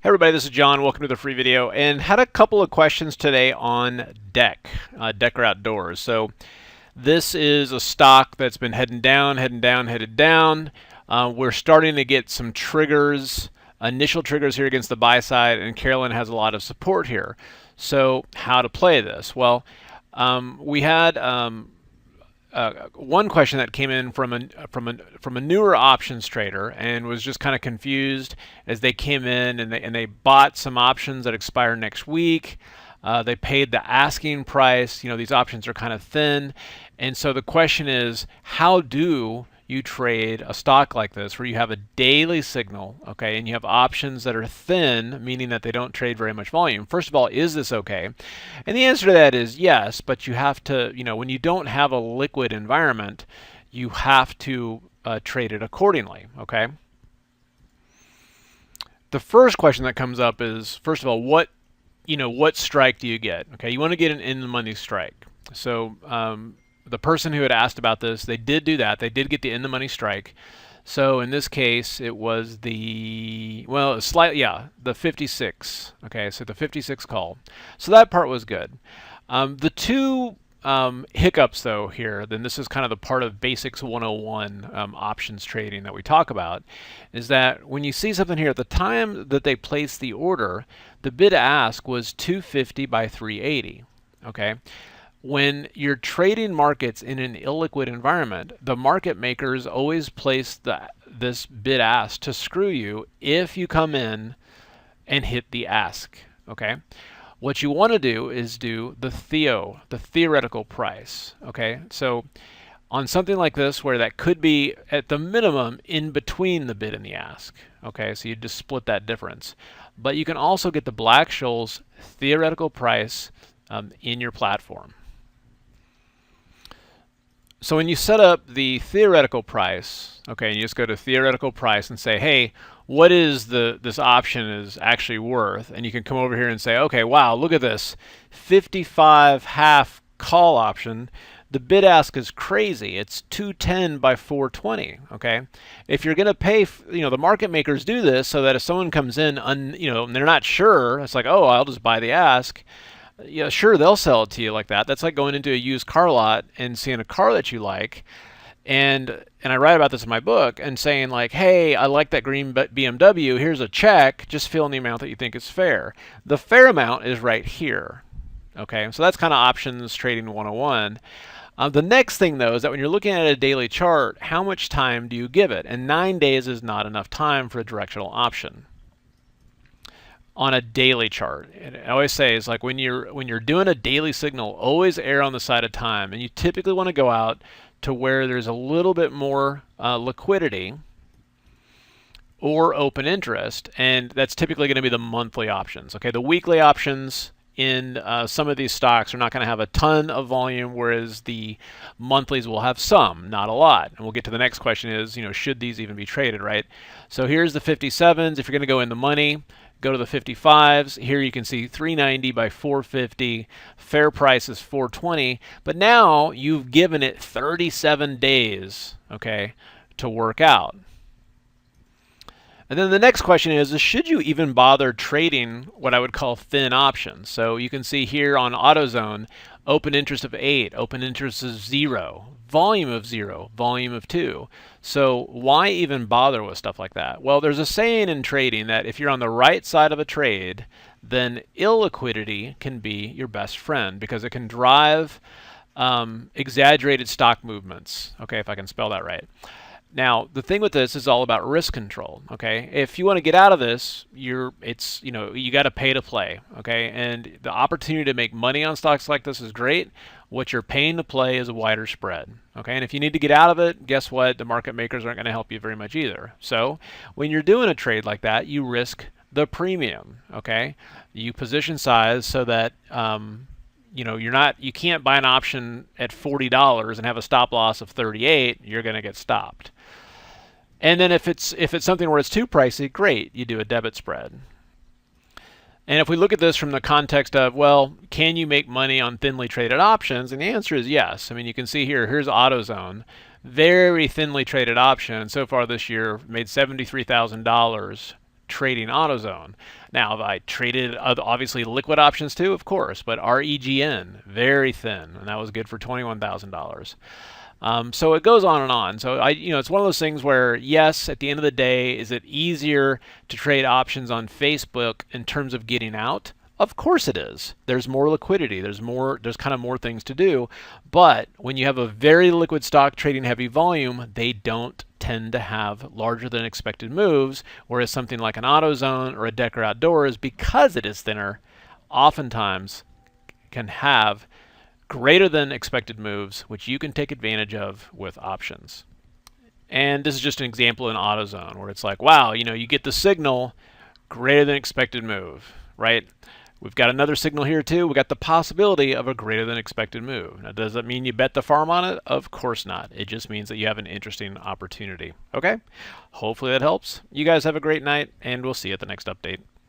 Hey everybody, this is John. Welcome to the free video, and had a couple of questions today on Decker Outdoors. So this is a stock that's been heading down, headed down. We're starting to get some triggers, initial triggers here against the buy side, and Carolyn has a lot of support here. So how to play this? Well, we had one question that came in from a newer options trader and was just kind of confused as they came in and they bought some options that expire next week. They paid the asking price. You know, these options are kind of thin, and so the question is, how do you trade a stock like this where you have a daily signal, okay, and you have options that are thin, meaning that they don't trade very much volume? First of all, is this okay? And the answer to that is yes, but you have to, when you don't have a liquid environment, you have to trade it accordingly, okay? The first question that comes up is, first of all, what strike do you get? Okay, you want to get an in-the-money strike. So the person who had asked about this, they did do that. They did get the in-the-money strike. So in this case, it was the 56. Okay, so the 56 call. So that part was good. The two hiccups though here, then this is kind of the part of Basics 101 options trading that we talk about, is that when you see something here, at the time that they placed the order, the bid ask was 250 by 380. Okay. When you're trading markets in an illiquid environment, the market makers always place this bid ask to screw you if you come in and hit the ask. Okay. What you want to do is do the theoretical price. Okay. So on something like this, where that could be at the minimum in between the bid and the ask. Okay. So you just split that difference. But you can also get the Black-Scholes theoretical price in your platform. So when you set up the theoretical price, okay, and you just go to theoretical price and say, hey, what is this option is actually worth? And you can come over here and say, okay, wow, look at this 55 half call option. The bid ask is crazy. It's 210 by 420. Okay, if you're going to pay, the market makers do this so that if someone comes in, and they're not sure, it's like, oh, I'll just buy the ask. Yeah, sure, they'll sell it to you like that. That's like going into a used car lot and seeing a car that you like, and I write about this in my book and saying like, hey, I like that green BMW. Here's a check. Just fill in the amount that you think is fair. The fair amount is right here. Okay, so that's kind of options trading 101. The next thing though is that when you're looking at a daily chart, how much time do you give it? And 9 days is not enough time for a directional option on a daily chart. And I always say is like when you're doing a daily signal, always err on the side of time, and you typically want to go out to where there's a little bit more liquidity or open interest, and that's typically going to be the monthly options. Okay, the weekly options in some of these stocks are not going to have a ton of volume, whereas the monthlies will have some, not a lot. And we'll get to the next question is, should these even be traded, right? So here's the 57s. If you're going to go in the money, go to the 55s. Here you can see 390 by 450. Fair price is 420. But now you've given it 37 days, okay, to work out. And then the next question is should you even bother trading what I would call thin options? So you can see here on AutoZone, open interest of 8, open interest of 0, volume of 0, volume of 2. So why even bother with stuff like that? Well, there's a saying in trading that if you're on the right side of a trade, then illiquidity can be your best friend because it can drive exaggerated stock movements. Okay, if I can spell that right. Now, the thing with this is all about risk control, okay? If you want to get out of this, you got to pay to play, okay? And the opportunity to make money on stocks like this is great. What you're paying to play is a wider spread, okay? And if you need to get out of it, guess what? The market makers aren't going to help you very much either. So when you're doing a trade like that, you risk the premium, okay? You position size so that you can't buy an option at $40 and have a stop loss of 38. You're going to get stopped. And then if it's something where it's too pricey, great, you do a debit spread. And if we look at this from the context of, well, can you make money on thinly traded options? And the answer is yes. I mean, you can see here's AutoZone, very thinly traded option. So far this year, made $73,000 trading AutoZone. Now, have I traded obviously liquid options too? Of course, but REGN, very thin, and that was good for $21,000. So it goes on and on. So it's one of those things where, yes, at the end of the day, is it easier to trade options on Facebook in terms of getting out? Of course it is. There's more liquidity. There's kind of more things to do. But when you have a very liquid stock trading heavy volume, they don't tend to have larger than expected moves, whereas something like an AutoZone or a Decker Outdoors, because it is thinner, oftentimes can have greater than expected moves, which you can take advantage of with options. And this is just an example in AutoZone where it's like, wow, you get the signal, greater than expected move, right? We've got another signal here too. We got the possibility of a greater than expected move. Now, does that mean you bet the farm on it? Of course not. It just means that you have an interesting opportunity. Okay? Hopefully that helps. You guys have a great night, and we'll see you at the next update.